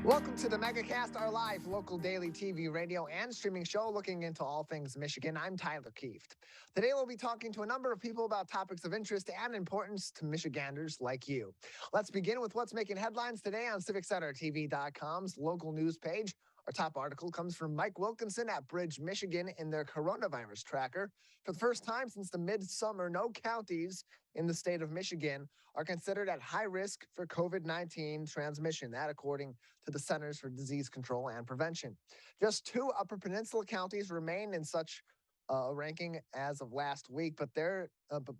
Welcome to the Megacast, our live local daily TV, radio, and streaming show looking into all things Michigan. I'm Tyler Kieft. Today we'll be talking to a number of people about topics of interest and importance to Michiganders like you. Let's begin with what's making headlines today on CivicCenterTV.com's local news page. Our top article comes from Mike Wilkinson at Bridge, Michigan in their coronavirus tracker. For the first time since the midsummer, no counties in the state of Michigan are considered at high risk for COVID-19 transmission. That according to the Centers for Disease Control and Prevention. Just 2 Upper Peninsula counties remain in such ranking as of last week, but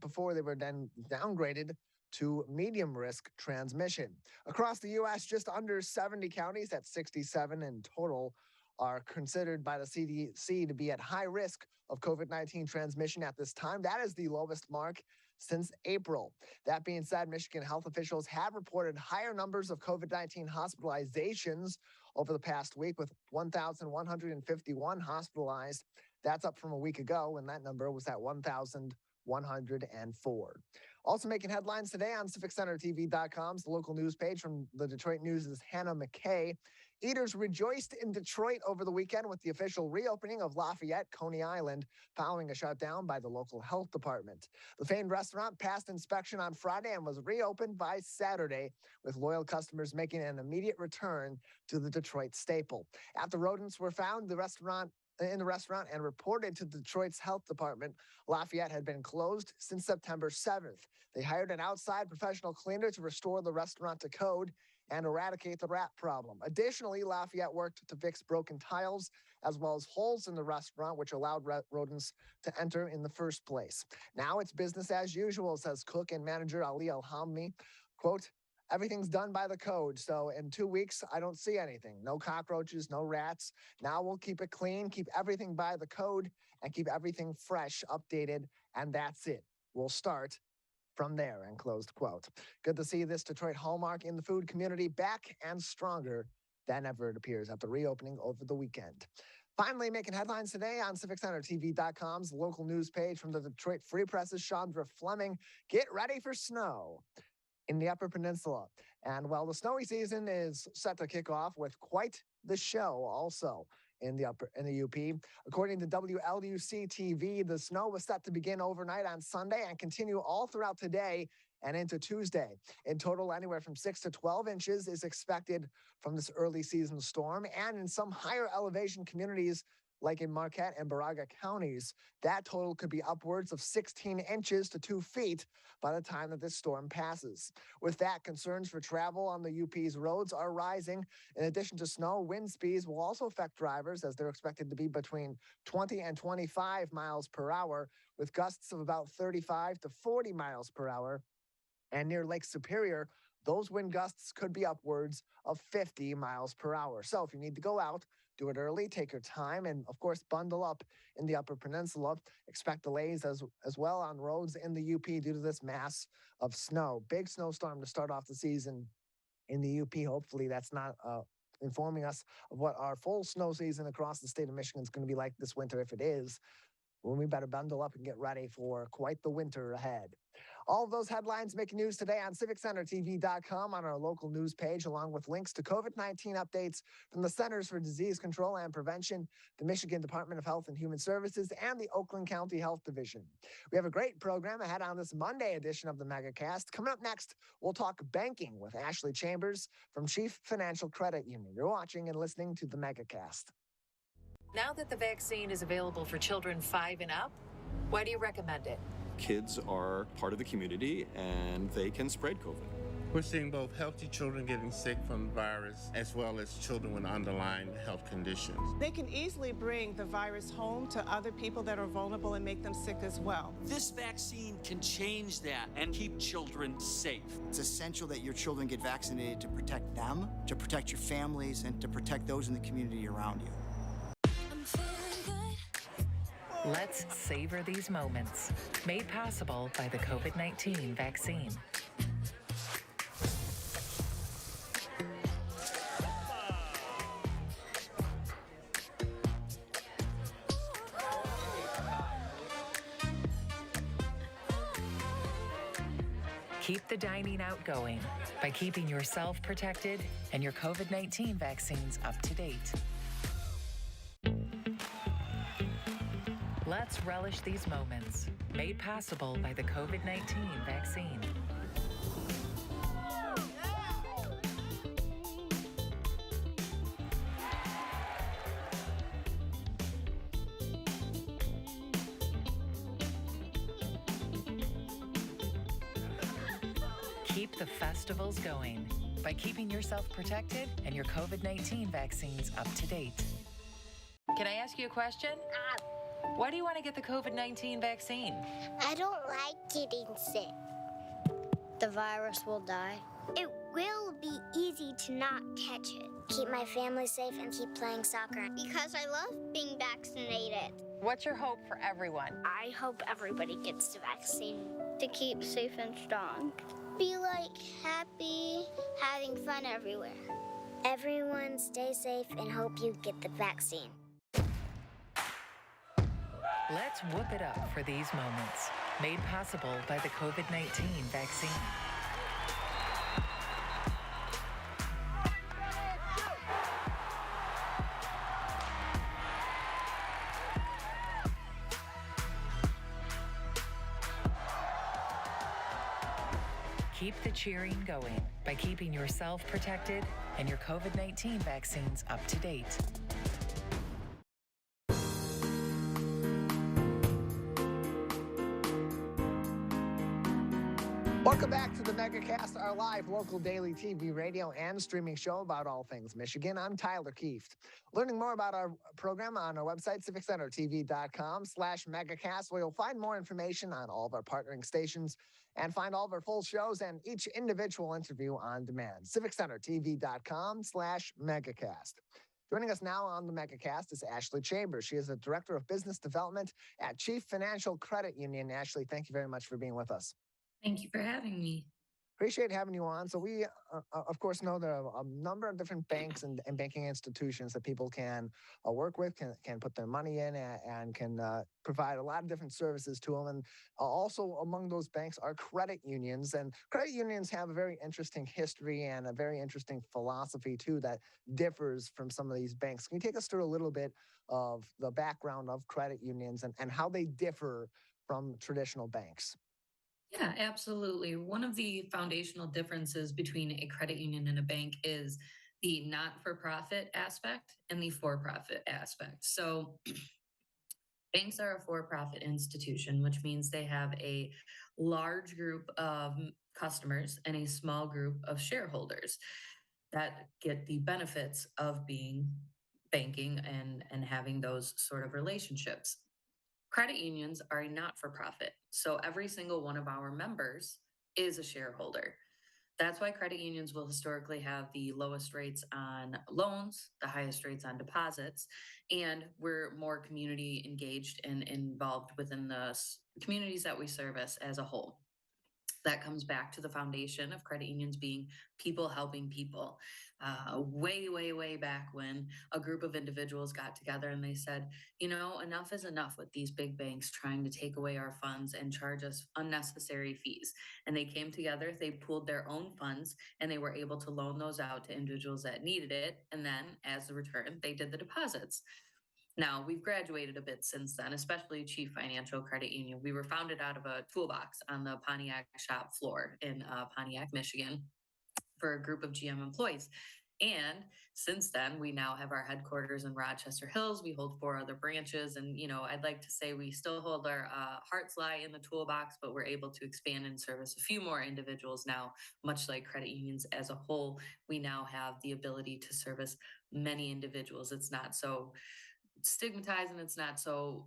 before they were then downgraded to medium risk transmission. Across the U.S., just under 70 counties, at 67 in total, are considered by the CDC to be at high risk of COVID-19 transmission at this time. That is the lowest mark since April. That being said, Michigan health officials have reported higher numbers of COVID-19 hospitalizations over the past week, with 1,151 hospitalized. That's up from a week ago when that number was at 1,104. Also making headlines today on CivicCenterTV.com's local news page from the Detroit News' Hannah McKay. Eaters rejoiced in Detroit over the weekend with the official reopening of Lafayette, Coney Island, following a shutdown by the local health department. The famed restaurant passed inspection on Friday and was reopened by Saturday, with loyal customers making an immediate return to the Detroit staple. After rodents were found in the restaurant and reported to Detroit's health department, Lafayette had been closed since September 7th. They hired an outside professional cleaner to restore the restaurant to code and eradicate the rat problem. Additionally, Lafayette worked to fix broken tiles as well as holes in the restaurant, which allowed rodents to enter in the first place. Now it's business as usual, says cook and manager Ali Alhammi. Quote, "Everything's done by the code, so in 2 weeks, I don't see anything. No cockroaches, no rats. Now we'll keep it clean, keep everything by the code, and keep everything fresh, updated, and that's it. We'll start from there," and closed quote. Good to see this Detroit hallmark in the food community back and stronger than ever, it appears, at the reopening over the weekend. Finally, making headlines today on CivicCenterTV.com's local news page from the Detroit Free Press's Chandra Fleming. Get ready for snow in the Upper Peninsula. And while the snowy season is set to kick off with quite the show also in the UP. According to WLUC TV, the snow was set to begin overnight on Sunday and continue all throughout today and into Tuesday. In total, anywhere from 6 to 12 inches is expected from this early season storm. And in some higher elevation communities, like in Marquette and Baraga counties, that total could be upwards of 16 inches to 2 feet by the time that this storm passes. With that, concerns for travel on the UP's roads are rising. In addition to snow, wind speeds will also affect drivers, as they're expected to be between 20 and 25 miles per hour, with gusts of about 35 to 40 miles per hour. And near Lake Superior, those wind gusts could be upwards of 50 miles per hour. So if you need to go out, do it early, take your time, and of course, bundle up in the Upper Peninsula. Expect delays as well on roads in the UP due to this mass of snow. Big snowstorm to start off the season in the UP. Hopefully that's not informing us of what our full snow season across the state of Michigan is going to be like this winter. If it is, well, we better bundle up and get ready for quite the winter ahead. All of those headlines making news today on CivicCenterTV.com on our local news page, along with links to COVID-19 updates from the Centers for Disease Control and Prevention, the Michigan Department of Health and Human Services, and the Oakland County Health Division. We have a great program ahead on this Monday edition of the Megacast. Coming up next, we'll talk banking with Ashley Chambers from Chief Financial Credit Union. You're watching and listening to the Megacast. Now that the vaccine is available for children 5 and up, why do you recommend it? Kids are part of the community and they can spread COVID. We're seeing both healthy children getting sick from the virus as well as children with underlying health conditions. They can easily bring the virus home to other people that are vulnerable and make them sick as well. This vaccine can change that and keep children safe. It's essential that your children get vaccinated to protect them, to protect your families, and to protect those in the community around you. Let's savor these moments. Made possible by the COVID-19 vaccine. Keep the dining out going by keeping yourself protected and your COVID-19 vaccines up to date. Let's relish these moments, made possible by the COVID-19 vaccine. Keep the festivals going by keeping yourself protected and your COVID-19 vaccines up to date. Can I ask you a question? Why do you want to get the COVID-19 vaccine? I don't like getting sick. The virus will die. It will be easy to not catch it. Keep my family safe and keep playing soccer. Because I love being vaccinated. What's your hope for everyone? I hope everybody gets the vaccine to keep safe and strong. Be like happy, having fun everywhere. Everyone stay safe and hope you get the vaccine. Let's whoop it up for these moments, made possible by the COVID-19 vaccine. Keep the cheering going by keeping yourself protected and your COVID-19 vaccines up to date. Welcome back to the Megacast, our live local daily TV, radio, and streaming show about all things Michigan. I'm Tyler Kieft. Learning more about our program on our website, civiccentertv.com/megacast, where you'll find more information on all of our partnering stations and find all of our full shows and each individual interview on demand. civiccentertv.com/megacast. Joining us now on the Megacast is Ashley Chambers. She is the Director of Business Development at Chief Financial Credit Union. Ashley, thank you very much for being with us. Thank you for having me. Appreciate having you on. So we, of course, know there are a number of different banks and banking institutions that people can work with, can put their money in, and can provide a lot of different services to them. And also among those banks are credit unions. And credit unions have a very interesting history and a very interesting philosophy, too, that differs from some of these banks. Can you take us through a little bit of the background of credit unions and how they differ from traditional banks? Yeah, absolutely. One of the foundational differences between a credit union and a bank is the not-for-profit aspect and the for-profit aspect. So banks are a for-profit institution, which means they have a large group of customers and a small group of shareholders that get the benefits of being banking and having those sort of relationships. Credit unions are a not-for-profit, so every single one of our members is a shareholder. That's why credit unions will historically have the lowest rates on loans, the highest rates on deposits, and we're more community engaged and involved within the communities that we service as a whole. That comes back to the foundation of credit unions being people helping people. Way back when a group of individuals got together and they said, you know, enough is enough with these big banks trying to take away our funds and charge us unnecessary fees. And they came together, they pooled their own funds, and they were able to loan those out to individuals that needed it. And then as a return, they did the deposits. Now, we've graduated a bit since then, especially Chief Financial Credit Union. We were founded out of a toolbox on the Pontiac shop floor in Pontiac, Michigan, for a group of GM employees. And since then, we now have our headquarters in Rochester Hills. We hold 4 other branches. And, you know, I'd like to say we still hold our hearts lie in the toolbox, but we're able to expand and service a few more individuals now, much like credit unions as a whole. We now have the ability to service many individuals. It's not so stigmatized and it's not so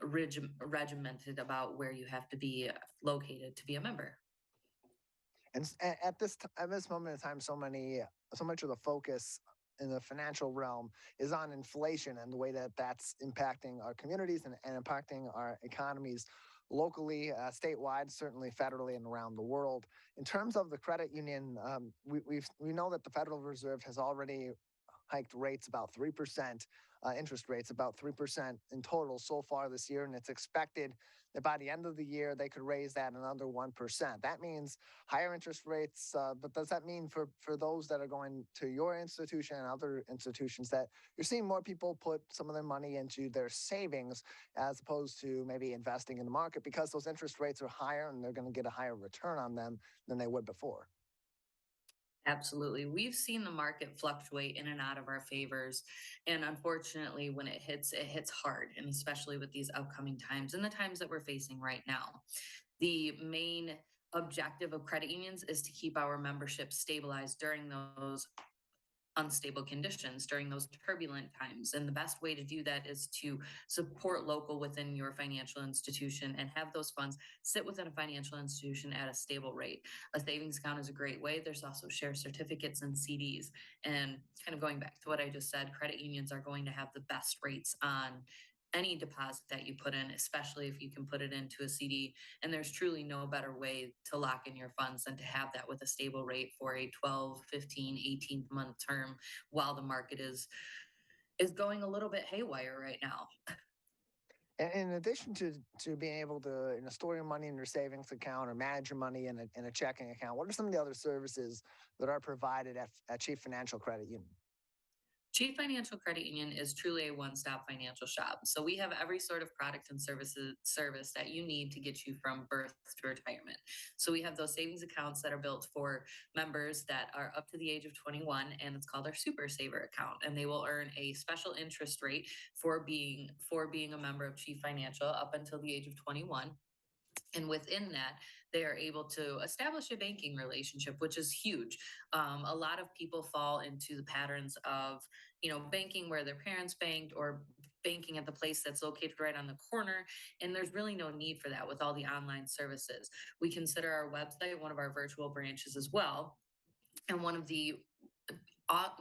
regimented about where you have to be located to be a member. And at this moment in time, so much of the focus in the financial realm is on inflation and the way that that's impacting our communities and impacting our economies locally, statewide, certainly federally, and around the world. In terms of the credit union, we know that the Federal Reserve has already hiked rates about 3%, interest rates about 3% in total so far this year. And it's expected that by the end of the year, they could raise that another 1%. That means higher interest rates. But does that mean for those that are going to your institution and other institutions that you're seeing more people put some of their money into their savings as opposed to maybe investing in the market because those interest rates are higher and they're going to get a higher return on them than they would before? Absolutely. We've seen the market fluctuate in and out of our favors. And unfortunately, when it hits hard, and especially with these upcoming times and the times that we're facing right now. The main objective of credit unions is to keep our membership stabilized during those unstable conditions, during those turbulent times. And the best way to do that is to support local within your financial institution and have those funds sit within a financial institution at a stable rate. A savings account is a great way. There's also share certificates and CDs. And kind of going back to what I just said, credit unions are going to have the best rates on any deposit that you put in, especially if you can put it into a CD. And there's truly no better way to lock in your funds than to have that with a stable rate for a 12, 15, 18-month term while the market is going a little bit haywire right now. And in addition to being able to store your money in your savings account or manage your money in a checking account, what are some of the other services that are provided at Chief Financial Credit Union? Chief Financial Credit Union is truly a one-stop financial shop. So we have every sort of product and service that you need to get you from birth to retirement. So we have those savings accounts that are built for members that are up to the age of 21, and it's called our Super Saver account. And they will earn a special interest rate for being a member of Chief Financial up until the age of 21. And within that, they are able to establish a banking relationship, which is huge. A lot of people fall into the patterns of, banking where their parents banked or banking at the place that's located right on the corner. And there's really no need for that with all the online services. We consider our website one of our virtual branches as well. And one of the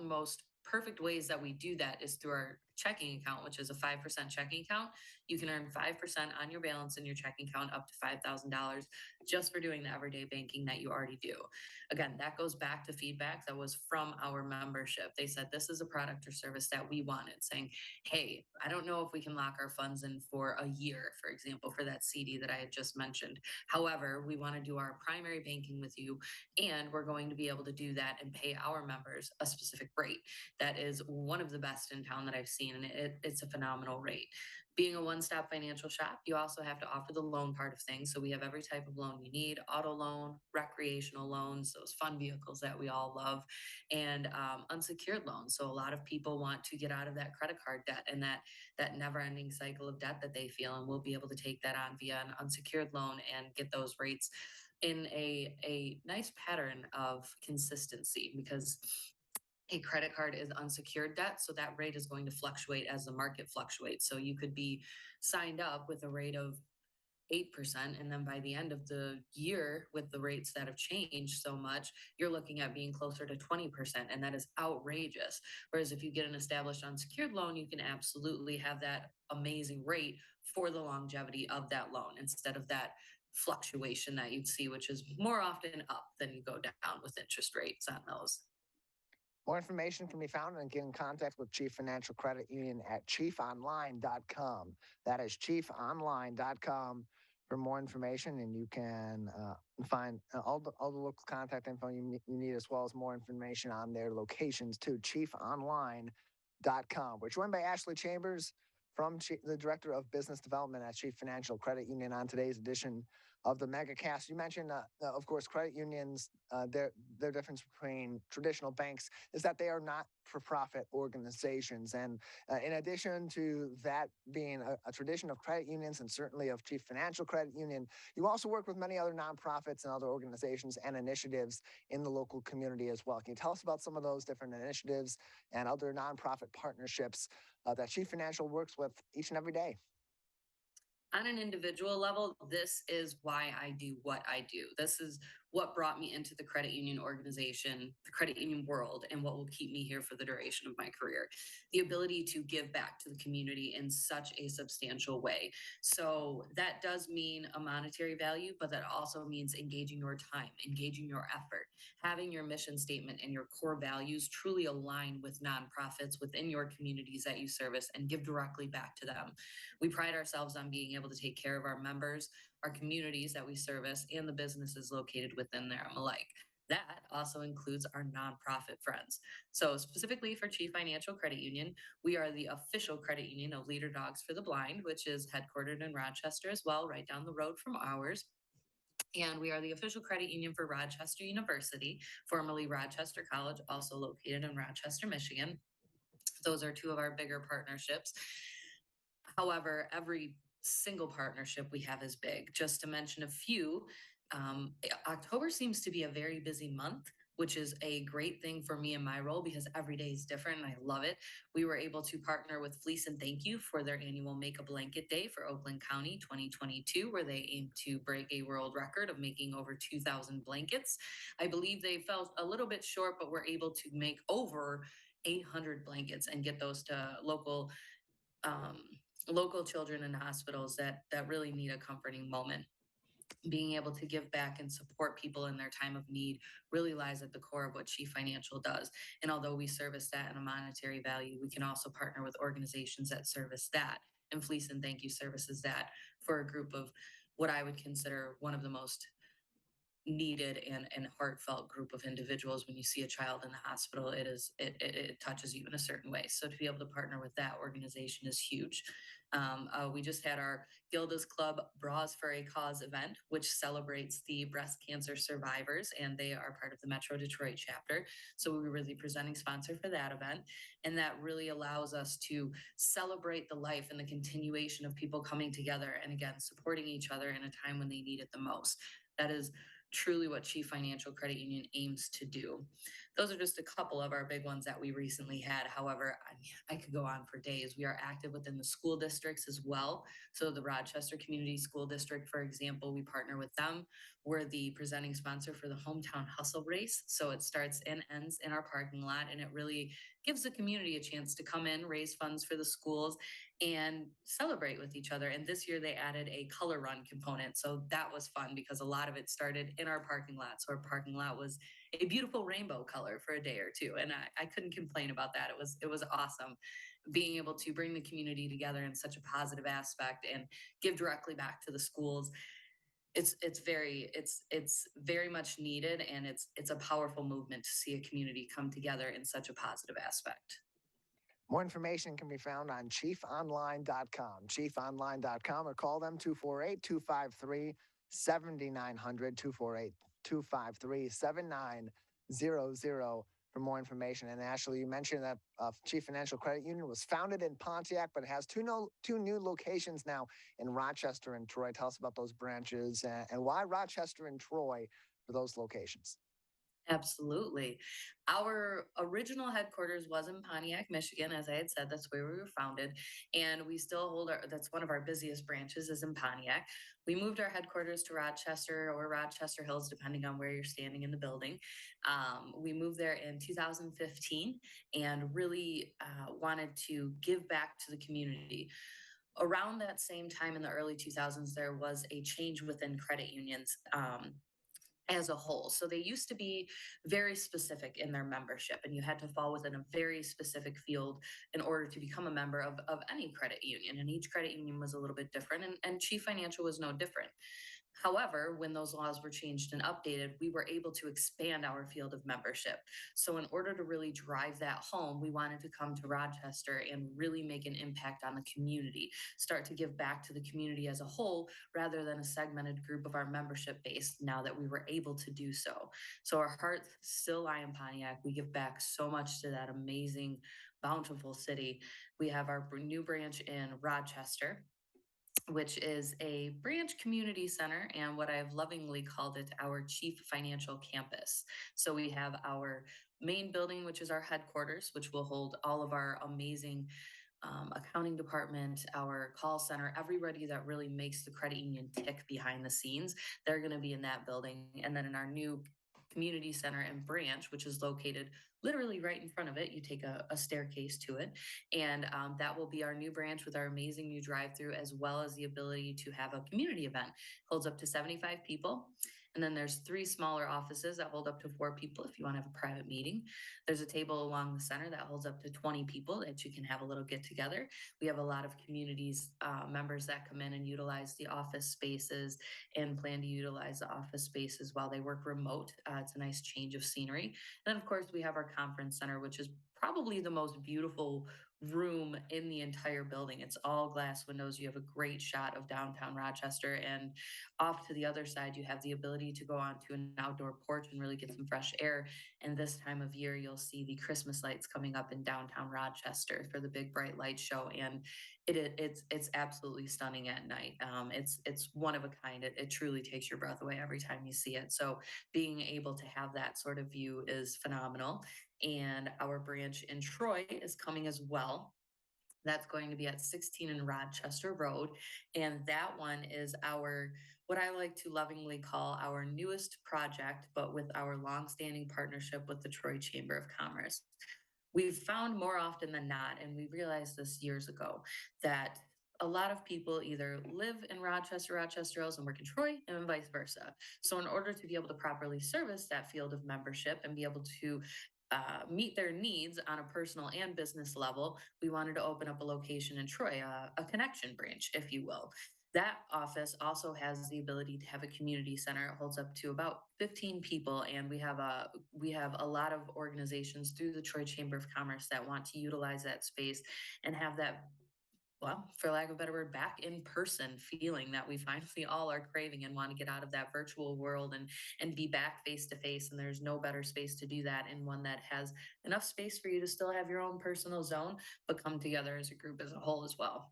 most perfect ways that we do that is through our checking account, which is a 5% checking account. You can earn 5% on your balance in your checking account up to $5,000 just for doing the everyday banking that you already do. Again, that goes back to feedback that was from our membership. They said, this is a product or service that we wanted, saying, hey, I don't know if we can lock our funds in for a year, for example, for that CD that I had just mentioned. However, we want to do our primary banking with you, and we're going to be able to do that and pay our members a specific rate. That is one of the best in town that I've seen, and it's a phenomenal rate. Being a one-stop financial shop, you also have to offer the loan part of things. So we have every type of loan you need: auto loan, recreational loans, those fun vehicles that we all love, and unsecured loans. So a lot of people want to get out of that credit card debt and that never-ending cycle of debt that they feel, and we'll be able to take that on via an unsecured loan and get those rates in a nice pattern of consistency, because a credit card is unsecured debt, so that rate is going to fluctuate as the market fluctuates. So you could be signed up with a rate of 8%, and then by the end of the year, with the rates that have changed so much, you're looking at being closer to 20%, and that is outrageous. Whereas if you get an established unsecured loan, you can absolutely have that amazing rate for the longevity of that loan instead of that fluctuation that you'd see, which is more often up than you go down with interest rates on those. More information can be found and get in contact with Chief Financial Credit Union at chiefonline.com. That is chiefonline.com for more information, and you can find all the local contact info you need, as well as more information on their locations too. chiefonline.com. We're joined by Ashley Chambers, the Director of Business Development at Chief Financial Credit Union, on today's edition of the Megacast. You mentioned, of course, credit unions, their difference between traditional banks is that they are not for-profit organizations. And in addition to that being a tradition of credit unions and certainly of Chief Financial Credit Union, you also work with many other nonprofits and other organizations and initiatives in the local community as well. Can you tell us about some of those different initiatives and other nonprofit partnerships that Chief Financial works with each and every day? On an individual level, this is why I do what I do. This is what brought me into the credit union organization, the credit union world, and what will keep me here for the duration of my career. The ability to give back to the community in such a substantial way. So that does mean a monetary value, but that also means engaging your time, engaging your effort, having your mission statement and your core values truly align with nonprofits within your communities that you service and give directly back to them. We pride ourselves on being able to take care of our members, our communities that we service, and the businesses located within them alike. That also includes our nonprofit friends. So, specifically for Chief Financial Credit Union, we are the official credit union of Leader Dogs for the Blind, which is headquartered in Rochester as well, right down the road from ours. And we are the official credit union for Rochester University, formerly Rochester College, also located in Rochester, Michigan. Those are two of our bigger partnerships. However, every single partnership we have is big. Just to mention a few, October seems to be a very busy month, which is a great thing for me in my role because every day is different and I love it. We were able to partner with Fleece and Thank You for their annual Make a Blanket Day for Oakland County 2022, where they aim to break a world record of making over 2,000 blankets. I believe they fell a little bit short, but were able to make over 800 blankets and get those to um, local children in hospitals that really need a comforting moment. Being able to give back and support people in their time of need really lies at the core of what Chief Financial does. And although we service that in a monetary value, we can also partner with organizations that service that. And Fleece and Thank You services that for a group of what I would consider one of the most needed and heartfelt group of individuals. When you see a child in the hospital, it touches you in a certain way. So to be able to partner with that organization is huge. We just had our Gilda's Club Bras for a Cause event, which celebrates the breast cancer survivors, and they are part of the Metro Detroit chapter. So we were the presenting sponsor for that event, and that really allows us to celebrate the life and the continuation of people coming together and again supporting each other in a time when they need it the most. That is truly what Chief Financial Credit Union aims to do. Those are just a couple of our big ones that we recently had. However, I could go on for days. We are active within the school districts as well. So the Rochester Community School District, for example, we partner with them. We're the presenting sponsor for the Hometown Hustle Race. So it starts and ends in our parking lot, and it really gives the community a chance to come in, raise funds for the schools, and celebrate with each other. And this year they added a color run component. So that was fun because a lot of it started in our parking lot. So our parking lot was a beautiful rainbow color for a day or two. And I couldn't complain about that. It was awesome being able to bring the community together in such a positive aspect and give directly back to the schools. It's very much needed, and it's a powerful movement to see a community come together in such a positive aspect. More information can be found on chiefonline.com, chiefonline.com, or call them 248-253-7900, 248-253-7900 for more information. And Ashley, you mentioned that Chief Financial Credit Union was founded in Pontiac, but it has two new locations now in Rochester and Troy. Tell us about those branches and why Rochester and Troy for those locations. Absolutely. Our original headquarters was in Pontiac, Michigan. As I had said, that's where we were founded. And we still hold that's one of our busiest branches is in Pontiac. We moved our headquarters to Rochester or Rochester Hills, depending on where you're standing in the building. We moved there in 2015 and really wanted to give back to the community. Around that same time in the early 2000s, there was a change within credit unions. As a whole. So they used to be very specific in their membership, and you had to fall within a very specific field in order to become a member of any credit union. And each credit union was a little bit different, and Chief Financial was no different. However, when those laws were changed and updated, we were able to expand our field of membership. So in order to really drive that home, we wanted to come to Rochester and really make an impact on the community, start to give back to the community as a whole, rather than a segmented group of our membership base now that we were able to do so. So our hearts still lie in Pontiac. We give back so much to that amazing, bountiful city. We have our new branch in Rochester, which is a branch community center, and what I've lovingly called it our Chief Financial Campus. So we have our main building, which is our headquarters, which will hold all of our amazing accounting department, our call center, everybody that really makes the credit union tick behind the scenes, they're going to be in that building. And then in our new community center and branch, which is located literally right in front of it, you take a staircase to it. And that will be our new branch with our amazing new drive-through, as well as the ability to have a community event. Holds up to 75 people. And then there's 3 smaller offices that hold up to 4 people if you want to have a private meeting. There's a table along the center that holds up to 20 people that you can have a little get together. We have a lot of communities members that come in and utilize the office spaces and plan to utilize the office spaces while they work remote. It's a nice change of scenery. And then of course we have our conference center, which is probably the most beautiful room in the entire building. It's all glass windows. You have a great shot of downtown Rochester, and off to the other side, you have the ability to go onto an outdoor porch and really get some fresh air. And this time of year, you'll see the Christmas lights coming up in downtown Rochester for the big bright light show, and it's absolutely stunning at night. It's one of a kind. It truly takes your breath away every time you see it. So being able to have that sort of view is phenomenal. And our branch in Troy is coming as well. That's going to be at 16 in Rochester Road. And that one is our, what I like to lovingly call our newest project, but with our longstanding partnership with the Troy Chamber of Commerce. We've found more often than not, and we realized this years ago, that a lot of people either live in Rochester Hills and work in Troy, and vice versa. So in order to be able to properly service that field of membership and be able to meet their needs on a personal and business level, we wanted to open up a location in Troy, a connection branch, if you will. That office also has the ability to have a community center. It holds up to about 15 people, and we have a lot of organizations through the Troy Chamber of Commerce that want to utilize that space and have that, well, for lack of a better word, back in person feeling that we finally all are craving and want to get out of that virtual world and be back face to face. And there's no better space to do that, and one that has enough space for you to still have your own personal zone, but come together as a group as a whole as well.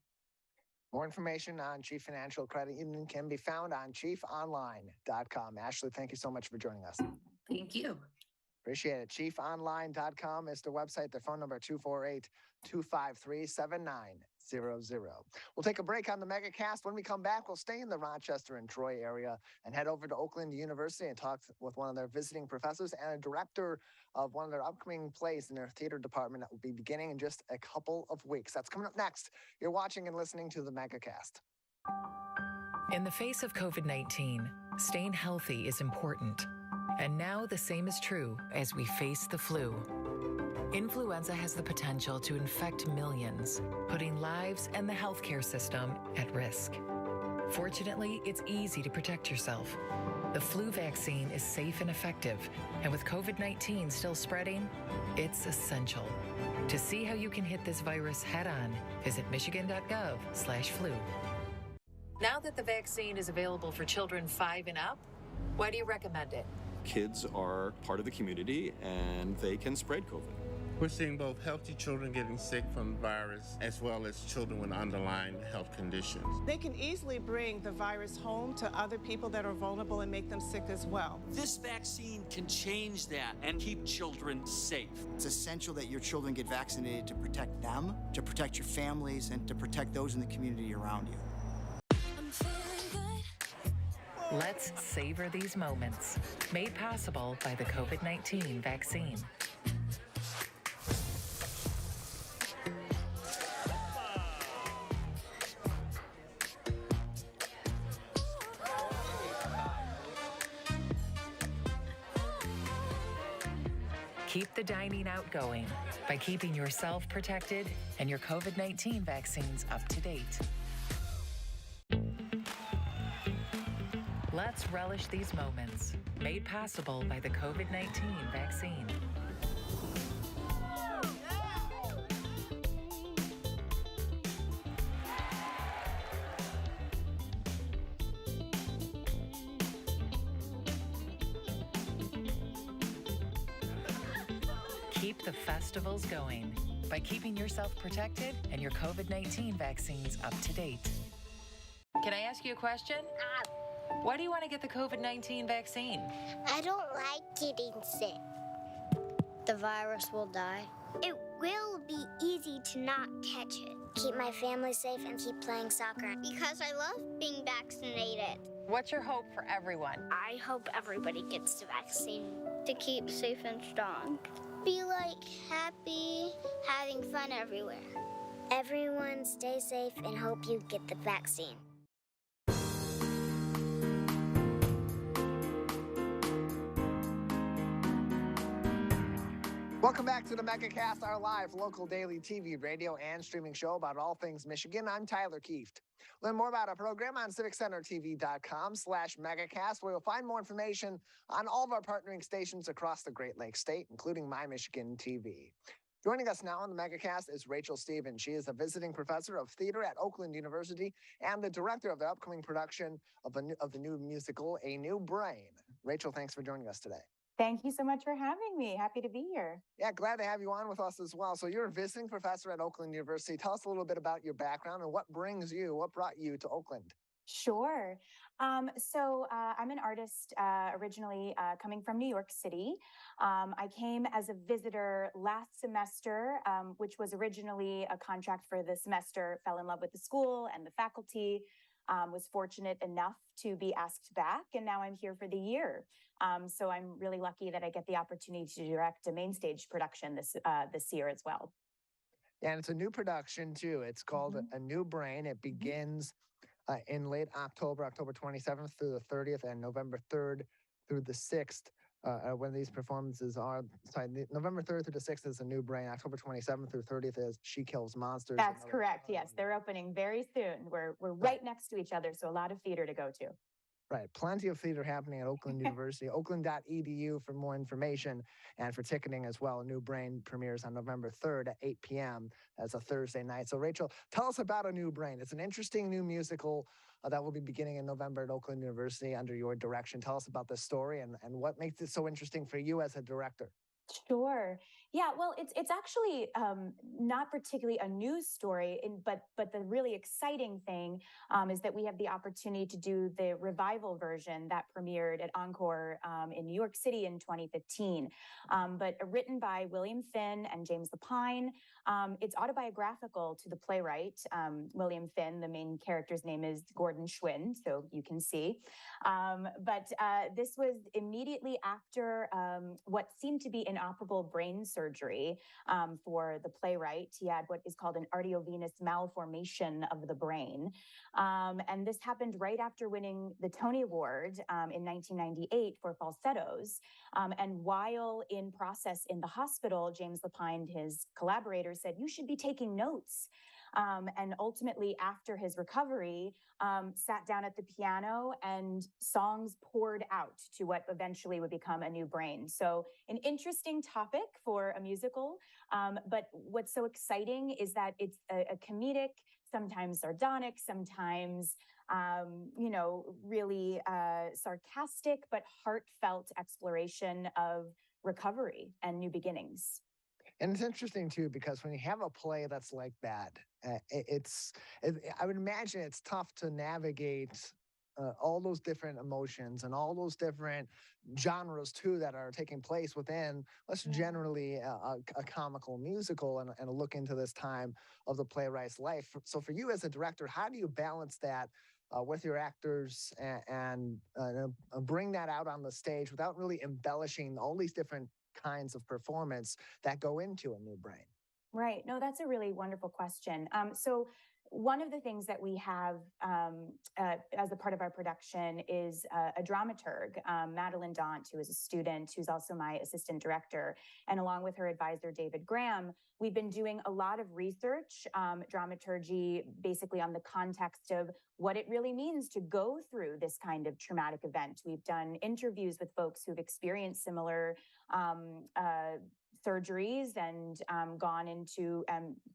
More information on Chief Financial Credit Union can be found on chiefonline.com. Ashley, thank you so much for joining us. Thank you. Appreciate it. Chiefonline.com is their website. Their phone number 248-253-7900. We'll take a break on the Megacast. When we come back, we'll stay in the Rochester and Troy area and head over to Oakland University and talk with one of their visiting professors and a director of one of their upcoming plays in their theater department that will be beginning in just a couple of weeks. That's coming up next. You're watching and listening to the Megacast. In the face of COVID-19, staying healthy is important. And now the same is true as we face the flu. Influenza has the potential to infect millions, putting lives and the healthcare system at risk. Fortunately, it's easy to protect yourself. The flu vaccine is safe and effective, and with COVID-19 still spreading, it's essential. To see how you can hit this virus head-on, visit michigan.gov/flu. Now that the vaccine is available for children 5 and up, why do you recommend it? Kids are part of the community and they can spread COVID. We're seeing both healthy children getting sick from the virus as well as children with underlying health conditions. They can easily bring the virus home to other people that are vulnerable and make them sick as well. This vaccine can change that and keep children safe. It's essential that your children get vaccinated to protect them, to protect your families, and to protect those in the community around you. Let's savor these moments, made possible by the COVID-19 vaccine. Keep the dining out going by keeping yourself protected and your COVID-19 vaccines up to date. Let's relish these moments, made possible by the COVID-19 vaccine. Keep the festivals going by keeping yourself protected and your COVID-19 vaccines up to date. Can I ask you a question? Why do you want to get the COVID-19 vaccine? I don't like getting sick. The virus will die. It will be easy to not catch it. keep my family safe, and keep playing soccer. Because I love being vaccinated. What's your hope for everyone? I hope everybody gets the vaccine to keep safe and strong. Be like happy, having fun everywhere. Everyone stay safe and hope you get the vaccine. Welcome back to the Megacast, our live local daily TV, radio, and streaming show about all things Michigan. I'm Tyler Kieft. Learn more about our program on civiccentertv.com/megacast, where you'll find more information on all of our partnering stations across the Great Lakes State, including My Michigan TV. Joining us now on the Megacast is Rachel Stevens. She is a visiting professor of theater at Oakland University and the director of the upcoming production of the new musical, A New Brain. Rachel, thanks for joining us today. Thank you so much for having me. Happy to be here. Yeah, glad to have you on with us as well. So you're a visiting professor at Oakland University. Tell us a little bit about your background and what brought you to Oakland? Sure. So I'm an artist originally coming from New York City. I came as a visitor last semester, which was originally a contract for the semester, fell in love with the school and the faculty, was fortunate enough to be asked back, and now I'm here for the year. So I'm really lucky that I get the opportunity to direct a main stage production this year as well. Yeah, and it's a new production too. It's called A New Brain. It begins in late October, October 27th through the 30th, and November 3rd through the 6th. When these performances are, November 3rd through the 6th is A New Brain. October 27th through 30th is She Kills Monsters. That's correct. Yes, they're opening very soon. We're right next to each other, so a lot of theater to go to. Right. Plenty of theater happening at Oakland University. Oakland.edu for more information and for ticketing as well. A New Brain premieres on November 3rd at 8 p.m. That's a Thursday night. So, Rachel, tell us about A New Brain. It's an interesting new musical that will be beginning in November at Oakland University under your direction. Tell us about this story and what makes it so interesting for you as a director. Sure. Yeah. Well, it's actually not particularly a news story, but the really exciting thing is that we have the opportunity to do the revival version that premiered at Encore in New York City in 2015. But written by William Finn and James Lapine. It's autobiographical to the playwright. William Finn, the main character's name is Gordon Schwinn, so you can see. But this was immediately after what seemed to be inoperable brain surgery for the playwright. He had what is called an arteriovenous malformation of the brain. And this happened right after winning the Tony Award in 1998 for falsettos. And while in process in the hospital, James Lapine, his collaborator, said, "You should be taking notes." And ultimately, after his recovery, sat down at the piano and songs poured out to what eventually would become A New Brain. So an interesting topic for a musical. But what's so exciting is that it's a comedic, sometimes sardonic, sometimes, really sarcastic, but heartfelt exploration of recovery and new beginnings. And it's interesting too, because when you have a play that's like that, I would imagine it's tough to navigate all those different emotions and all those different genres too that are taking place within what's generally a comical musical and a look into this time of the playwright's life. So for you as a director, how do you balance that with your actors and bring that out on the stage without really embellishing all these different kinds of performance that go into A New Brain? Right. No, that's a really wonderful question. So one of the things that we have as a part of our production is a dramaturg, Madeline Daunt, who is a student, who's also my assistant director. And along with her advisor, David Graham, we've been doing a lot of research, dramaturgy, basically on the context of what it really means to go through this kind of traumatic event. We've done interviews with folks who've experienced similar surgeries and gone into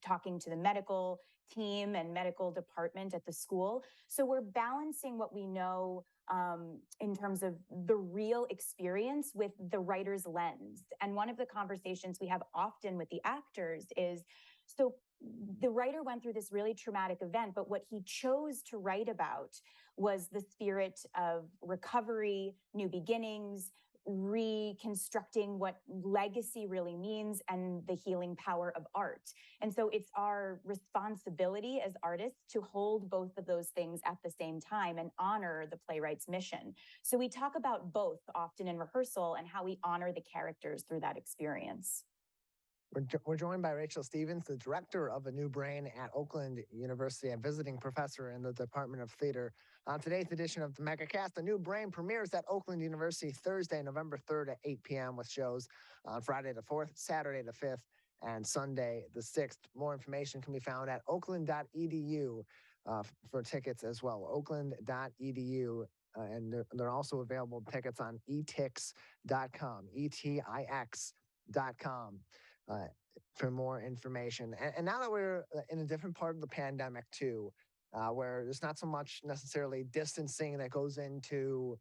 talking to the medical team and medical department at the school. So we're balancing what we know in terms of the real experience with the writer's lens. And one of the conversations we have often with the actors is, so the writer went through this really traumatic event, but what he chose to write about was the spirit of recovery, new beginnings, reconstructing what legacy really means and the healing power of art. And so it's our responsibility as artists to hold both of those things at the same time and honor the playwright's mission. So we talk about both often in rehearsal and how we honor the characters through that experience. We're joined by Rachel Stevens, the director of A New Brain at Oakland University and visiting professor in the Department of Theater. On today's edition of the Megacast, A New Brain premieres at Oakland University Thursday, November 3rd at 8 p.m. with shows on Friday the 4th, Saturday the 5th, and Sunday the 6th. More information can be found at oakland.edu for tickets as well. Oakland.edu. And they're also available tickets on etix.com, etix.com. For more information. And now that we're in a different part of the pandemic too, where there's not so much necessarily distancing that goes into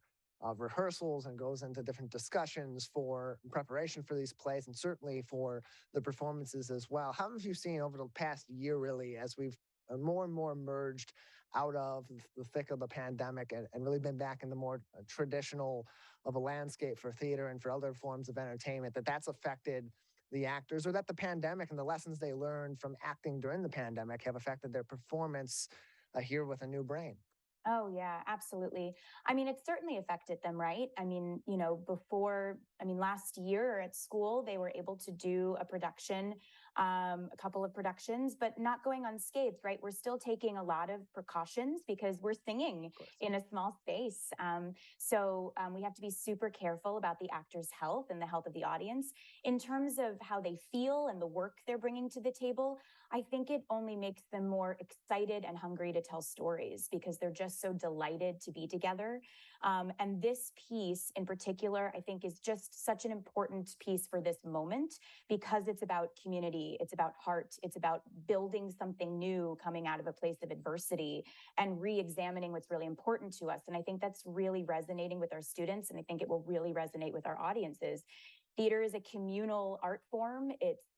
rehearsals and goes into different discussions for preparation for these plays and certainly for the performances as well. How have you seen over the past year really as we've more and more emerged out of the thick of the pandemic and really been back in the more traditional of a landscape for theater and for other forms of entertainment, that's affected the actors, or that the pandemic and the lessons they learned from acting during the pandemic have affected their performance here with A New Brain? Oh, yeah, absolutely. I mean, it certainly affected them, right? I mean, last year at school, they were able to do a production, a couple of productions, but not going unscathed, right? We're still taking a lot of precautions because we're singing in a small space. So we have to be super careful about the actors' health and the health of the audience. In terms of how they feel and the work they're bringing to the table, I think it only makes them more excited and hungry to tell stories because they're just so delighted to be together. And this piece in particular, I think, is just such an important piece for this moment because it's about community, it's about heart, it's about building something new coming out of a place of adversity and re-examining what's really important to us. And I think that's really resonating with our students, and I think it will really resonate with our audiences. Theater is a communal art form.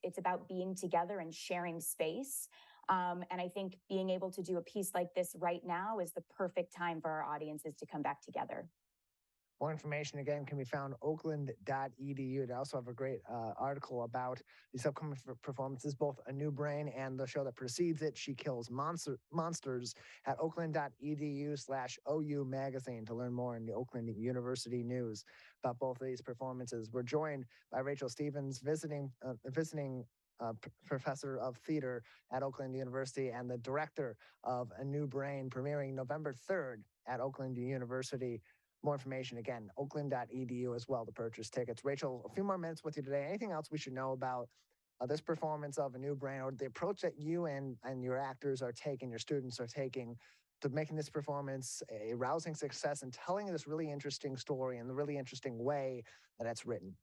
It's about being together and sharing space. And I think being able to do a piece like this right now is the perfect time for our audiences to come back together. More information, again, can be found oakland.edu. They also have a great article about these upcoming performances, both A New Brain and the show that precedes it, She Kills Monsters, at oakland.edu/OU magazine to learn more in the Oakland University news about both of these performances. We're joined by Rachel Stevens, visiting professor of theater at Oakland University and the director of A New Brain, premiering November 3rd at Oakland University. More information, again, oakland.edu as well to purchase tickets. Rachel, a few more minutes with you today. Anything else we should know about this performance of A New Brain, or the approach that you and your actors are taking, your students are taking, to making this performance a rousing success and telling this really interesting story in the really interesting way that it's written?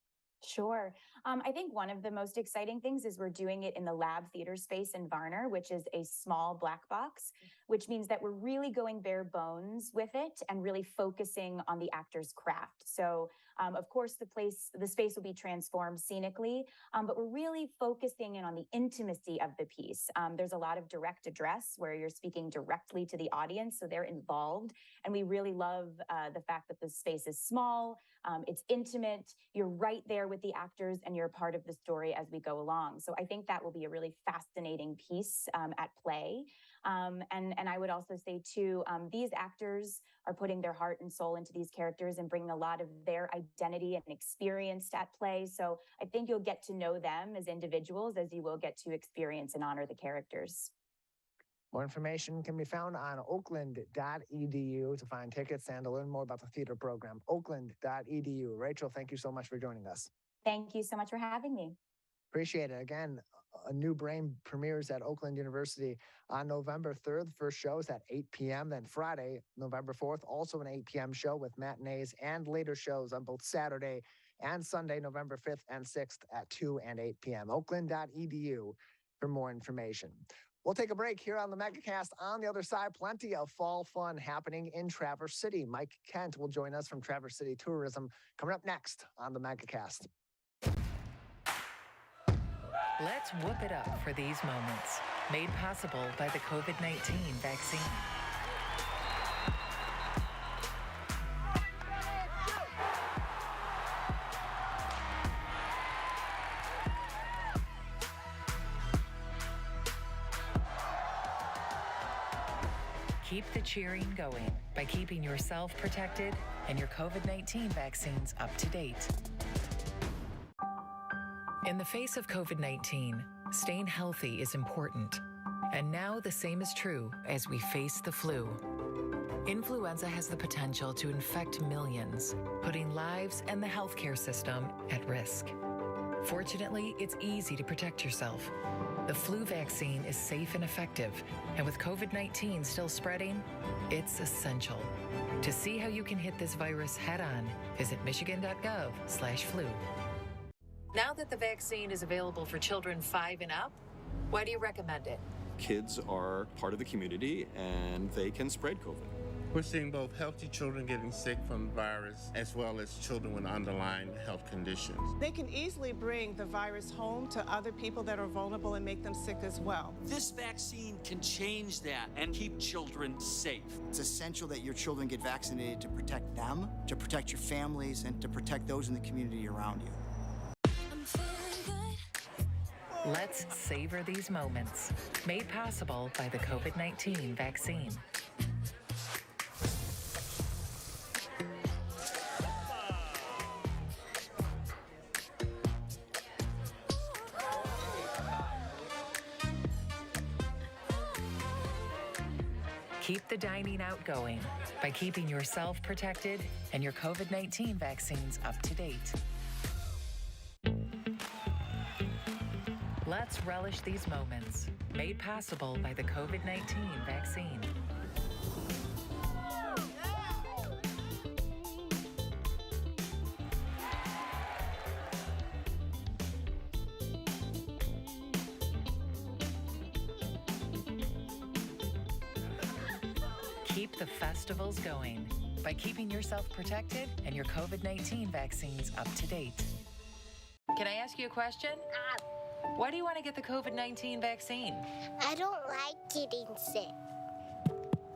Sure. I think one of the most exciting things is we're doing it in the lab theater space in Varner, which is a small black box, which means that we're really going bare bones with it and really focusing on the actor's craft. So, of course, the space will be transformed scenically, but we're really focusing in on the intimacy of the piece. There's a lot of direct address where you're speaking directly to the audience, so they're involved. And we really love the fact that the space is small, it's intimate, you're right there with the actors and you're part of the story as we go along. So I think that will be a really fascinating piece at play. And I would also say too, these actors are putting their heart and soul into these characters and bringing a lot of their identity and experience at play. So I think you'll get to know them as individuals as you will get to experience and honor the characters. More information can be found on oakland.edu to find tickets and to learn more about the theater program. Oakland.edu. Rachel, thank you so much for joining us. Thank you so much for having me. Appreciate it. Again, A New Brain premieres at Oakland University on November 3rd. The first show is at 8 p.m. Then Friday, November 4th, also an 8 p.m. show with matinees and later shows on both Saturday and Sunday, November 5th and 6th at 2 and 8 p.m. Oakland.edu for more information. We'll take a break here on the Megacast. On the other side, plenty of fall fun happening in Traverse City. Mike Kent will join us from Traverse City Tourism coming up next on the Megacast. Let's whoop it up for these moments, made possible by the COVID-19 vaccine. Keep the cheering going by keeping yourself protected and your COVID-19 vaccines up to date. In the face of COVID-19, staying healthy is important. And now the same is true as we face the flu. Influenza has the potential to infect millions, putting lives and the healthcare system at risk. Fortunately, it's easy to protect yourself. The flu vaccine is safe and effective, and with COVID-19 still spreading, it's essential. To see how you can hit this virus head-on, visit michigan.gov/flu. Now that the vaccine is available for children 5 and up, why do you recommend it? Kids are part of the community and they can spread COVID. We're seeing both healthy children getting sick from the virus as well as children with underlying health conditions. They can easily bring the virus home to other people that are vulnerable and make them sick as well. This vaccine can change that and keep children safe. It's essential that your children get vaccinated to protect them, to protect your families, and to protect those in the community around you. Let's savor these moments, made possible by the COVID-19 vaccine. Keep the dining out going by keeping yourself protected and your COVID-19 vaccines up to date. Let's relish these moments, made possible by the COVID-19 vaccine. Keep the festivals going by keeping yourself protected and your COVID-19 vaccines up to date. Can I ask you a question? Why do you want to get the COVID-19 vaccine? I don't like getting sick.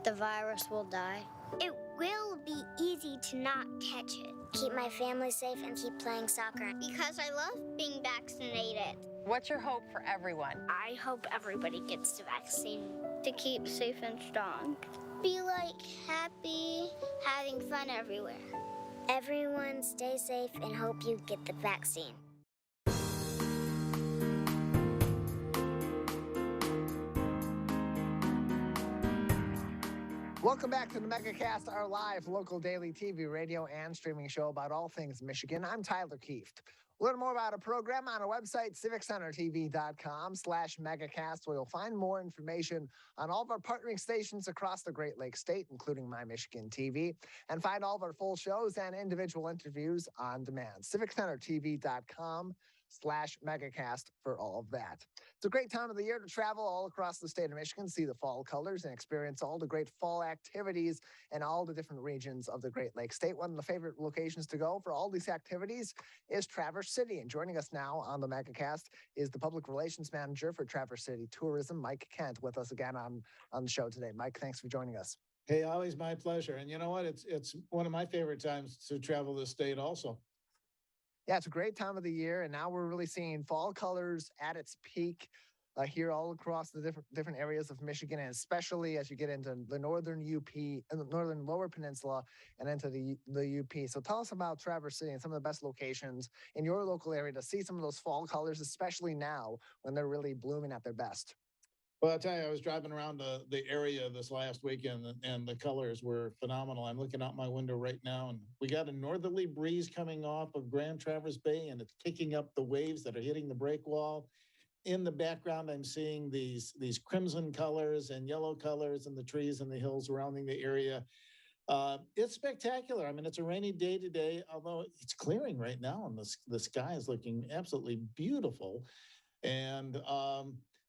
The virus will die. It will be easy to not catch it. Keep my family safe and keep playing soccer because I love being vaccinated. What's your hope for everyone? I hope everybody gets the vaccine to keep safe and strong. Be like happy, having fun everywhere. Everyone stay safe and hope you get the vaccine. Welcome back to the Megacast, our live local daily TV, radio, and streaming show about all things Michigan. I'm Tyler Kieft. Learn more about our program on our website, civiccentertv.com/megacast, where you'll find more information on all of our partnering stations across the Great Lakes State, including My Michigan TV, and find all of our full shows and individual interviews on demand. civiccentertv.com/megacast for all of that. It's a great time of the year to travel all across the state of Michigan, see the fall colors, and experience all the great fall activities in all the different regions of the Great Lakes State. One of the favorite locations to go for all these activities is Traverse City. And joining us now on the Megacast is the Public Relations Manager for Traverse City Tourism, Mike Kent, with us again on the show today. Mike, thanks for joining us. Hey, always my pleasure. And you know what? It's one of my favorite times to travel the state also. Yeah, it's a great time of the year, and now we're really seeing fall colors at its peak here all across the different areas of Michigan, and especially as you get into the northern UP, and the northern lower peninsula, and into the UP. So tell us about Traverse City and some of the best locations in your local area to see some of those fall colors, especially now when they're really blooming at their best. Well, I'll tell you, I was driving around the area this last weekend, and the colors were phenomenal. I'm looking out my window right now, and we got a northerly breeze coming off of Grand Traverse Bay, and it's kicking up the waves that are hitting the break wall. In the background, I'm seeing these crimson colors and yellow colors in the trees and the hills surrounding the area. It's spectacular. I mean, it's a rainy day today, although it's clearing right now, and the sky is looking absolutely beautiful. And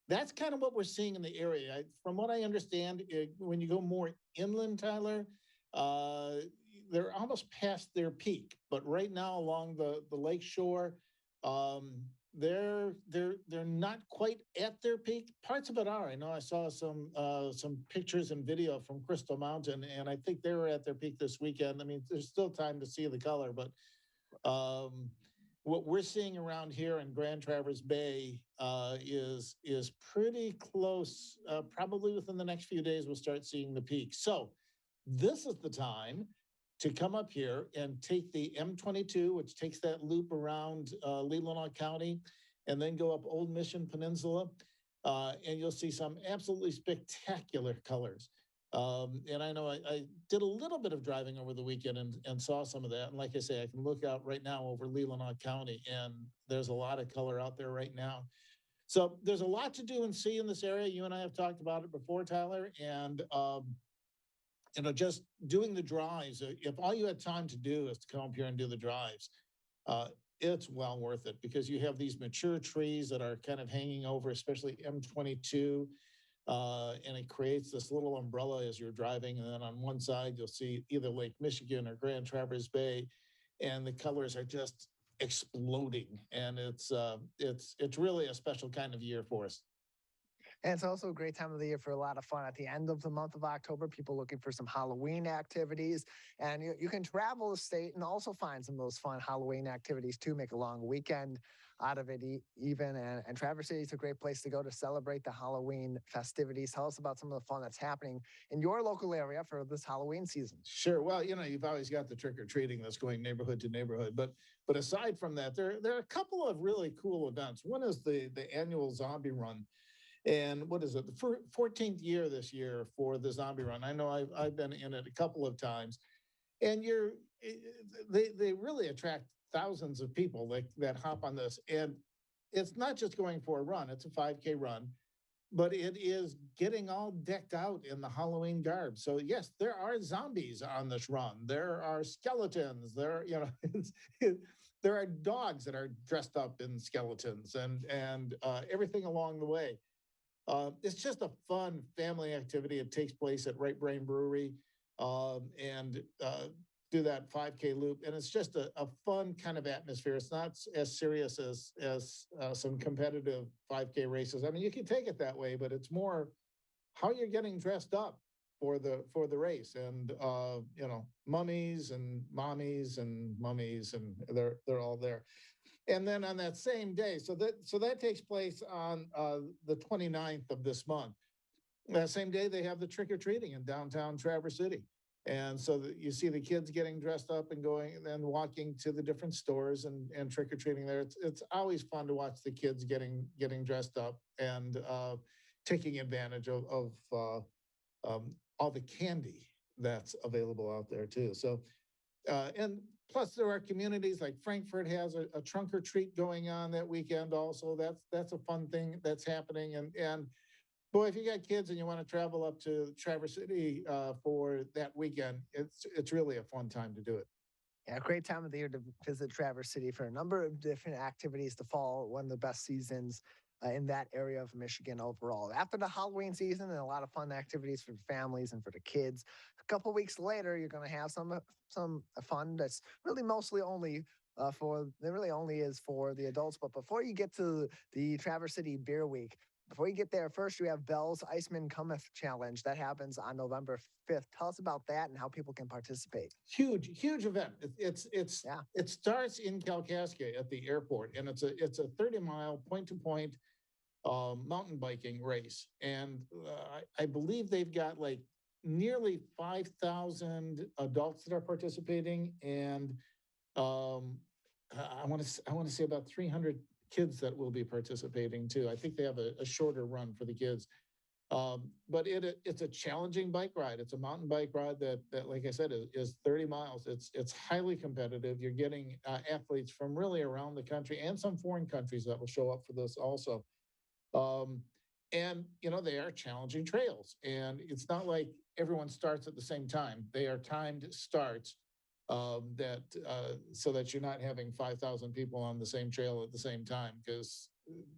that's kind of what we're seeing in the area. From what I understand, when you go more inland, Tyler, they're almost past their peak. But right now along the lake shore, they're not quite at their peak. Parts of it are. I know I saw some pictures and video from Crystal Mountain, and I think they were at their peak this weekend. I mean, there's still time to see the color, but what we're seeing around here in Grand Traverse Bay is pretty close. Probably within the next few days, we'll start seeing the peak. So this is the time to come up here and take the M22, which takes that loop around Leelanau County, and then go up Old Mission Peninsula, and you'll see some absolutely spectacular colors. And I know I did a little bit of driving over the weekend and saw some of that. And like I say, I can look out right now over Leelanau County, and there's a lot of color out there right now. So there's a lot to do and see in this area. You and I have talked about it before, Tyler, and just doing the drives. If all you had time to do is to come up here and do the drives, it's well worth it, because you have these mature trees that are kind of hanging over, especially M22. And it creates this little umbrella as you're driving. And then on one side, you'll see either Lake Michigan or Grand Traverse Bay, and the colors are just exploding. And it's really a special kind of year for us. And it's also a great time of the year for a lot of fun. At the end of the month of October, people looking for some Halloween activities. And you can travel the state and also find some of those fun Halloween activities too, make a long weekend out of it even. And Traverse City is a great place to go to celebrate the Halloween festivities. Tell us about some of the fun that's happening in your local area for this Halloween season. Sure. Well, you've always got the trick-or-treating that's going neighborhood to neighborhood. But aside from that, there are a couple of really cool events. One is the annual zombie run. And what is it? The 14th year this year for the zombie run. I know I've been in it a couple of times, and they really attract thousands of people that hop on this. And it's not just going for a run; it's a 5K run, but it is getting all decked out in the Halloween garb. So yes, there are zombies on this run. There are skeletons. There are dogs that are dressed up in skeletons, and everything along the way. It's just a fun family activity. It takes place at Right Brain Brewery, and do that 5K loop. And it's just a fun kind of atmosphere. It's not as serious as some competitive 5K races. I mean, you can take it that way, but it's more how you're getting dressed up for the race. And mummies and mommies and mummies, and they're all there. And then on that same day, so that takes place on the 29th of this month. That same day, they have the trick-or-treating in downtown Traverse City. And so you see the kids getting dressed up and going and then walking to the different stores and trick-or-treating there. It's always fun to watch the kids getting dressed up and taking advantage of all the candy that's available out there too. So, and plus there are communities like Frankfurt has a trunk or treat going on that weekend also. That's a fun thing that's happening. And boy, if you got kids and you want to travel up to Traverse City for that weekend, it's really a fun time to do it. Yeah, great time of the year to visit Traverse City for a number of different activities to fall. One of the best seasons in that area of Michigan overall. After the Halloween season and a lot of fun activities for the families and for the kids, a couple weeks later, you're going to have some fun that's really mostly only is for the adults. But before you get to the Traverse City Beer Week, before you get there, first you have Bell's Iceman Cometh Challenge. That happens on November 5th. Tell us about that and how people can participate. Huge event. It starts in Kalkaska at the airport, and it's a 30-mile point-to-point mountain biking race. And I believe they've got like nearly 5,000 adults that are participating, and I want to say about 300 kids that will be participating too. I think they have a shorter run for the kids. But it's a challenging bike ride. It's a mountain bike ride that like I said, is 30 miles. It's highly competitive. You're getting athletes from really around the country and some foreign countries that will show up for this also. And they are challenging trails, and it's not like everyone starts at the same time. They are timed starts. So that you're not having 5,000 people on the same trail at the same time, because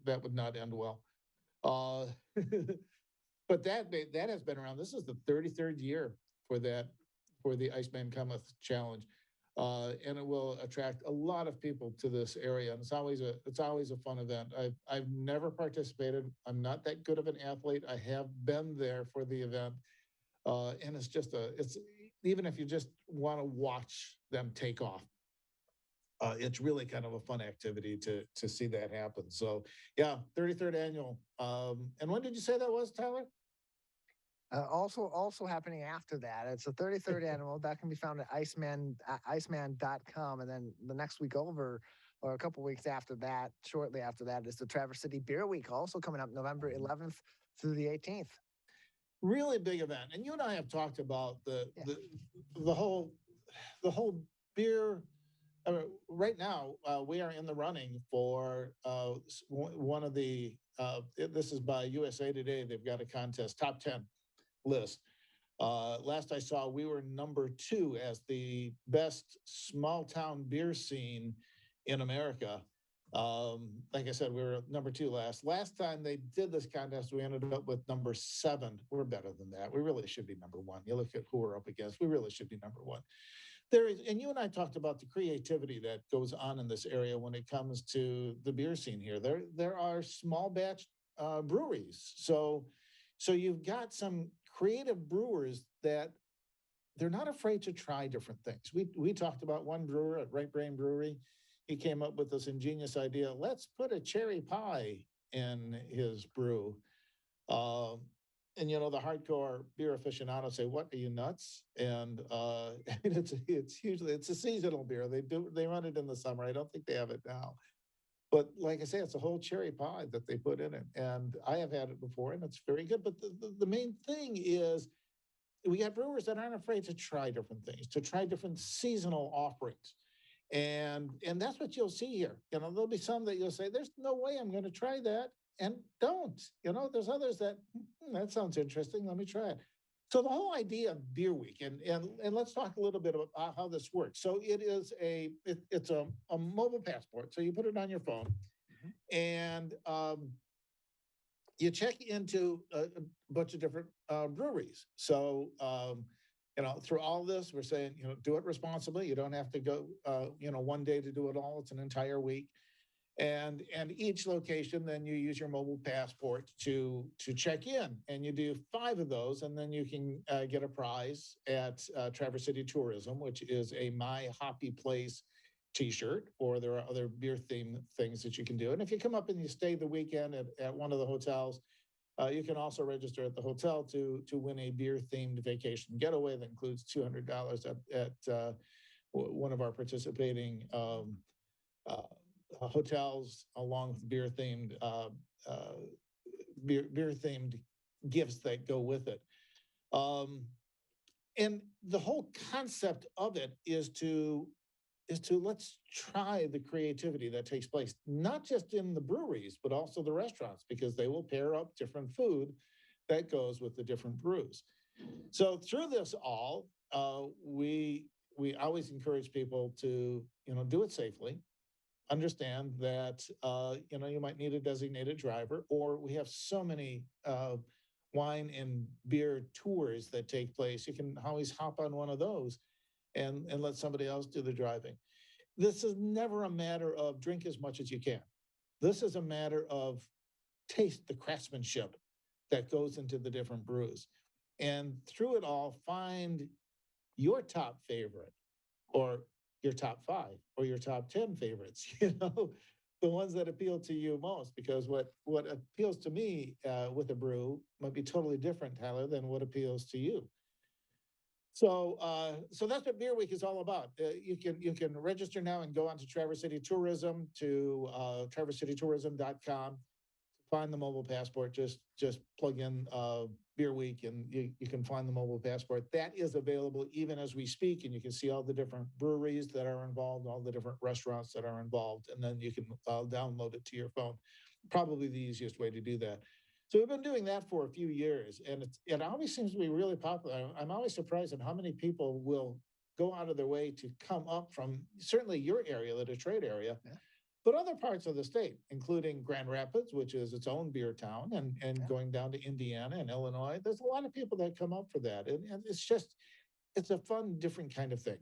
that would not end well. But that has been around. This is the 33rd year for the Iceman Cometh Challenge, and it will attract a lot of people to this area. And it's always a fun event. I've never participated. I'm not that good of an athlete. I have been there for the event, and it's even if you just want to watch them take off, it's really kind of a fun activity to see that happen. So yeah, 33rd annual. And when did you say that was, Tyler? Also happening after that. It's the 33rd annual. That can be found at iceman.com. And then the next week over, or a couple weeks after that, shortly after that, is the Traverse City Beer Week, also coming up November 11th through the 18th. Really big event. And you and I have talked about the whole beer. Right now, we are in the running for one of the, this is by USA Today. They've got a contest, top 10 list. Last I saw, we were number 2 as the best small town beer scene in America. Like I said, we were number 2 last. Last time they did this contest, we ended up with number 7. We're better than that. We really should be number 1. You look at who we're up against, we really should be number 1. There is, and you and I talked about the creativity that goes on in this area when it comes to the beer scene here. There are small batch breweries. So you've got some creative brewers that they're not afraid to try different things. We talked about one brewer at Right Brain Brewery. He came up with this ingenious idea. Let's put a cherry pie in his brew. And you know, the hardcore beer aficionados say, "What, are you nuts?" And it's usually a seasonal beer. They run it in the summer. I don't think they have it now. But like I say, it's a whole cherry pie that they put in it. And I have had it before, and it's very good. But the main thing is we got brewers that aren't afraid to try different things, to try different seasonal offerings. And that's what you'll see here. You know, there'll be some that you'll say, there's no way I'm going to try that, and don't. You know, there's others that, that sounds interesting, let me try it. So the whole idea of Beer Week, and let's talk a little bit about how this works. So it is it's a mobile passport. So you put it on your phone, and you check into a bunch of different breweries. So you know, through all this, we're saying, you know, do it responsibly. You don't have to go, you know, one day to do it all. It's an entire week. And each location, then you use your mobile passport to check in, and you do 5 of those, and then you can get a prize at Traverse City Tourism, which is a My Hoppy Place T-shirt, or there are other beer theme things that you can do. And if you come up and you stay the weekend at one of the hotels, you can also register at the hotel to win a beer-themed vacation getaway that includes $200 at one of our participating hotels, along with beer-themed beer-themed gifts that go with it. And the whole concept of it is to let's try the creativity that takes place, not just in the breweries, but also the restaurants, because they will pair up different food that goes with the different brews. So through this all, we always encourage people to, you know, do it safely. Understand that, you know, you might need a designated driver, or we have so many wine and beer tours that take place. You can always hop on one of those and let somebody else do the driving. This is never a matter of drink as much as you can. This is a matter of taste the craftsmanship that goes into the different brews. And through it all, find your top favorite, or your top 5, or your top 10 favorites, you know, the ones that appeal to you most, because what appeals to me with a brew might be totally different, Tyler, than what appeals to you. So that's what Beer Week is all about. You can register now and go on to Traverse City Tourism, to traversecitytourism.com. Find the mobile passport. Just plug in Beer Week, and you can find the mobile passport. That is available even as we speak, and you can see all the different breweries that are involved, all the different restaurants that are involved, and then you can download it to your phone. Probably the easiest way to do that. So we've been doing that for a few years, and it always seems to be really popular. I'm always surprised at how many people will go out of their way to come up from certainly your area, the Detroit area, but other parts of the state, including Grand Rapids, which is its own beer town, and going down to Indiana and Illinois. There's a lot of people that come up for that. And it's a fun, different kind of thing.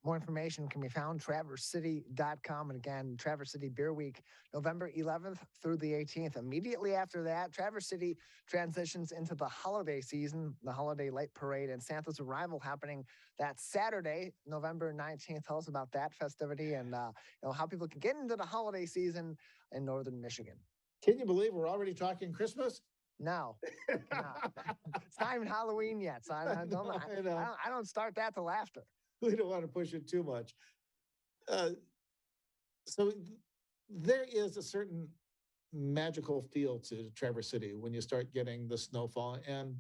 More information can be found traversity.com. And again, Traverse City Beer Week, November 11th through the 18th. Immediately after that, Traverse City transitions into the holiday season, the Holiday Light Parade and Santa's Arrival happening that Saturday, November 19th. Tell us about that festivity and how people can get into the holiday season in northern Michigan. Can you believe we're already talking Christmas? No, it's not even Halloween yet, so I don't start that till after. We don't want to push it too much. So there is a certain magical feel to Traverse City when you start getting the snowfall, and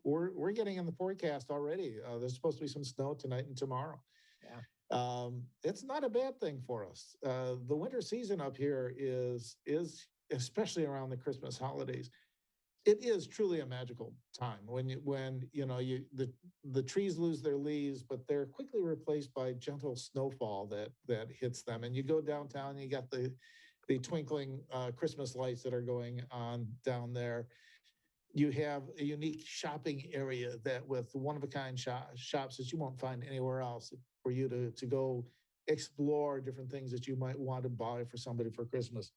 we're getting in the forecast already. There's supposed to be some snow tonight and tomorrow. Yeah, it's not a bad thing for us. The winter season up here is especially around the Christmas holidays. It is truly a magical time when the trees lose their leaves, but they're quickly replaced by gentle snowfall that hits them. And you go downtown, you got the twinkling Christmas lights that are going on down there. You have a unique shopping area that with one-of-a-kind shops that you won't find anywhere else for you to go explore different things that you might want to buy for somebody for Christmas.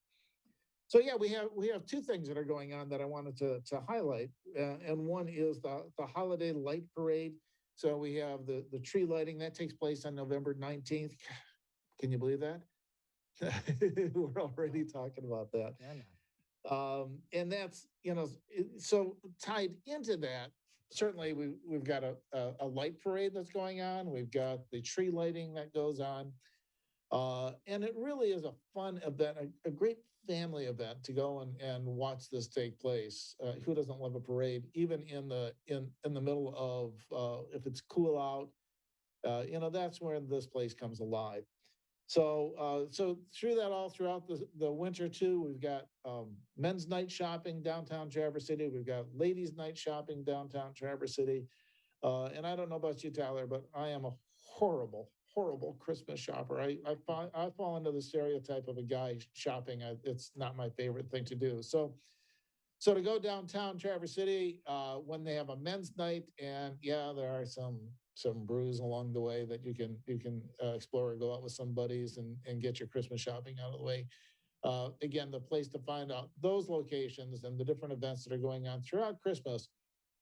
So yeah, we have two things that are going on that I wanted to highlight, and one is the Holiday Light Parade. So we have the tree lighting that takes place on November 19th. Can you believe that? We're already talking about that. And that's so tied into that. Certainly, we've got a light parade that's going on. We've got the tree lighting that goes on. And it really is a fun event, a great family event to go and watch this take place. Who doesn't love a parade, even in the middle of if it's cool out, that's where this place comes alive. So through that all throughout the winter too, we've got men's night shopping downtown Traverse City. We've got ladies' night shopping downtown Traverse City. And I don't know about you, Tyler, but I am a horrible Christmas shopper. I fall into the stereotype of a guy shopping. It's not my favorite thing to do. So to go downtown Traverse City when they have a men's night, and yeah, there are some brews along the way that you can explore or go out with some buddies and get your Christmas shopping out of the way. Again, the place to find out those locations and the different events that are going on throughout Christmas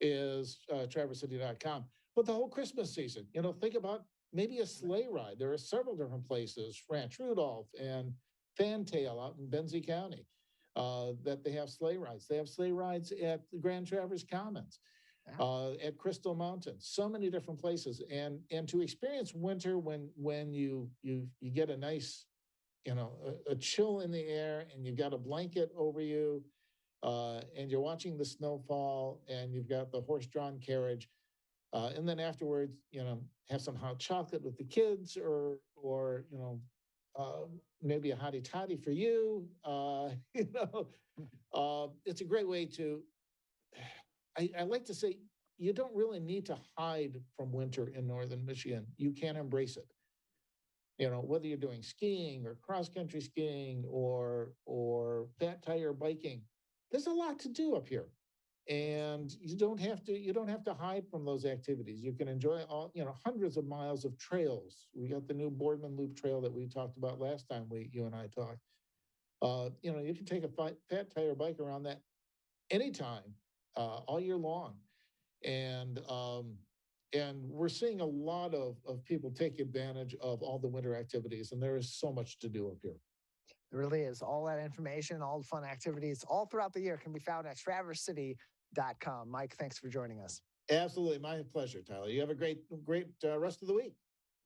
is traversity.com. But the whole Christmas season, think about maybe a sleigh ride. There are several different places, Ranch Rudolph and Fantail out in Benzie County, that they have sleigh rides. They have sleigh rides at the Grand Traverse Commons, at Crystal Mountain, so many different places. And to experience winter when you get a nice, a chill in the air and you've got a blanket over you, and you're watching the snowfall and you've got the horse-drawn carriage. And then afterwards, have some hot chocolate with the kids or maybe a hottie toddy for you. It's a great way to, I like to say, you don't really need to hide from winter in northern Michigan. You can embrace it. Whether you're doing skiing or cross-country skiing or fat tire biking, there's a lot to do up here. And you don't have to hide from those activities. You can enjoy hundreds of miles of trails. We got the new Boardman Loop Trail that we talked about last time you and I talked. You can take a fat tire bike around that anytime, all year long. And we're seeing a lot of people take advantage of all the winter activities, and there is so much to do up here. It really is. All that information, all the fun activities, all throughout the year can be found at traversity.com. Mike, thanks for joining us. Absolutely. My pleasure, Tyler. You have a great rest of the week.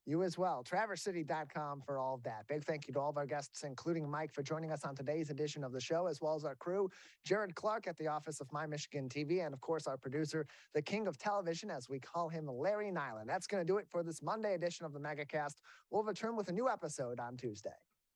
You as well. traversity.com for all of that. Big thank you to all of our guests, including Mike, for joining us on today's edition of the show, as well as our crew, Jared Clark at the office of My Michigan TV, and of course, our producer, the king of television, as we call him, Larry Nyland. That's going to do it for this Monday edition of the Megacast. We'll return with a new episode on Tuesday.